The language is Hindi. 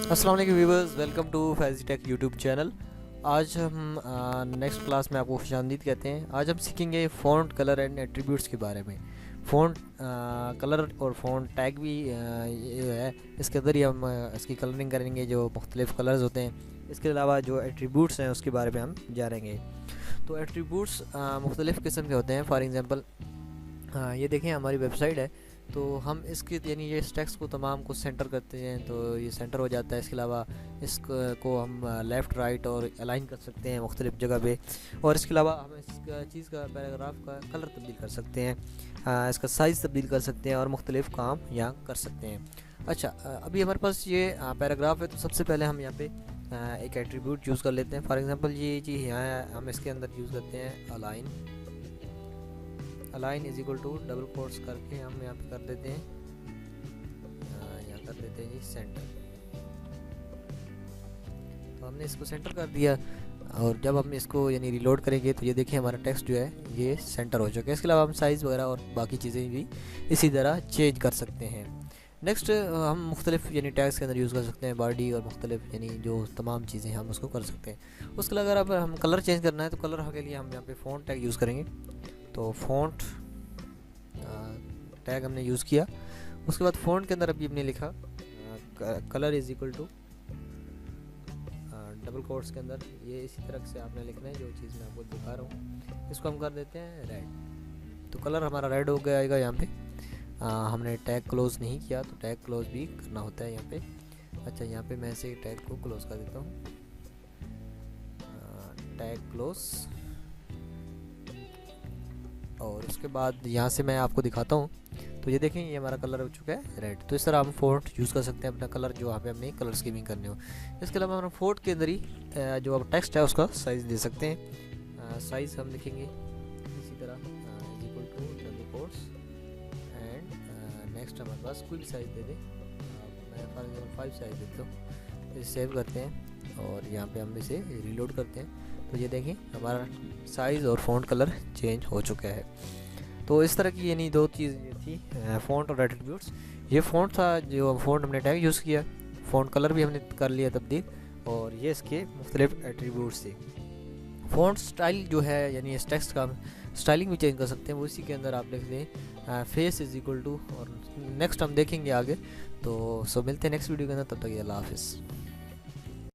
अस्सलाम वालेकुम viewers, welcome to Faizi tech YouTube channel. आज हम नेक्स्ट क्लास में आपको खुशामदीद कहते हैं। आज हम सीखेंगे फ़ॉन्ट कलर एंड एट्रीब्यूट्स के बारे में। फ़ॉन्ट कलर और फ़ॉन्ट टैग भी ये है, इसके अंदर ही हम इसकी कलरिंग करेंगे जो मुख्तलिफ़ कलर्स होते हैं। इसके अलावा जो एट्रीब्यूट्स हैं उसके बारे में हम जानेंगे। तो एट्रीब्यूट्स मुख्तलिफ़ किस्म के होते हैं। फॉर एग्ज़ाम्पल ये देखें, हमारी वेबसाइट है, तो हम इसके यानी ये इस टेक्स्ट को तमाम को सेंटर करते हैं तो ये सेंटर हो जाता है। इसके अलावा इसको हम लेफ़्ट राइट और अलाइन कर सकते हैं मुख्तलिफ़ जगह पे। और इसके अलावा हम इस चीज़ का पैराग्राफ का कलर तब्दील कर सकते हैं, इसका साइज़ तब्दील कर सकते हैं और मुख्तलिफ़ काम यहाँ कर सकते हैं। अच्छा, अभी हमारे पास ये पैराग्राफ है, तो सबसे पहले हम यहाँ पे एक एट्रीब्यूट यूज़ कर लेते हैं। फॉर एग्ज़ाम्पल ये जी यहाँ हम इसके अंदर यूज़ करते हैं align. Align is equal to double quotes करके हम यहाँ पे कर देते हैं, यहाँ कर देते हैं जी सेंटर। तो हमने इसको सेंटर कर दिया और जब हम इसको यानी रिलोड करेंगे तो ये देखिए हमारा टेक्स्ट जो है ये सेंटर हो चुका है। इसके अलावा हम साइज़ वगैरह और बाकी चीज़ें भी इसी तरह चेंज कर सकते हैं। नेक्स्ट हम मुख्तलिफ यानी टैग्स के अंदर यूज़ कर सकते हैं बॉडी और मुख्तलिफ यानी जो तमाम चीज़ें हम उसको कर सकते हैं। उसके अलावा अगर हम कलर चेंज करना है तो कलर के लिए हम यहाँ पे फ़ॉन्ट टैग यूज़ करेंगे। तो फ़ॉन्ट टैग हमने यूज़ किया। उसके बाद फ़ॉन्ट के अंदर अभी हमने लिखा colour is equal to double quotes के अंदर, ये इसी तरह से आपने लिखना है जो चीज़ मैं आपको दिखा रहा हूँ। इसको हम कर देते हैं रेड, तो कलर हमारा रेड हो गया यहाँ पे। हमने टैग क्लोज़ नहीं किया तो टैग क्लोज़ भी करना होता है यहाँ पे। अच्छा, यहाँ पे मैं इसे टैग को क्लोज़ कर देता हूँ, टैग क्लोज़। और उसके बाद यहाँ से मैं आपको दिखाता हूँ, तो ये देखें ये हमारा कलर हो चुका है रेड। तो इस तरह हम फ़ॉन्ट यूज़ कर सकते हैं अपना कलर जो वहाँ पे हमने कलर स्कीमिंग करनी हो। इसके अलावा हम फ़ॉन्ट के अंदर ही जो अब टेक्स्ट है उसका साइज़ दे सकते हैं। साइज़ हम लिखेंगे इसी तरह equal to double quotes and next हमारे पास कोई भी साइज़ दे दें। मैं फॉर एग्जाम्पल 5 साइज़ देता हूँ। इसे सेव करते हैं और यहाँ पे हम इसे रीलोड करते हैं, तो ये देखें हमारा साइज़ और फ़ॉन्ट कलर चेंज हो चुका है। तो इस तरह की यानी दो चीज़ें थी, फ़ॉन्ट और एट्रीब्यूट्स। ये फ़ॉन्ट था जो फ़ॉन्ट हमने टैग यूज़ किया, फ़ॉन्ट कलर भी हमने कर लिया तब्दील, और ये इसके मुख्तलिफ एट्रीब्यूट्स थे। फ़ॉन्ट स्टाइल जो है यानी इस टेक्स्ट का स्टाइलिंग भी चेंज कर सकते हैं, वो इसी के अंदर आप लिख दें फेस इज़ इक्वल टू, और नेक्स्ट हम देखेंगे आगे। तो मिलते हैं नेक्स्ट वीडियो के अंदर, तब तक अल्लाह हाफ़िज़।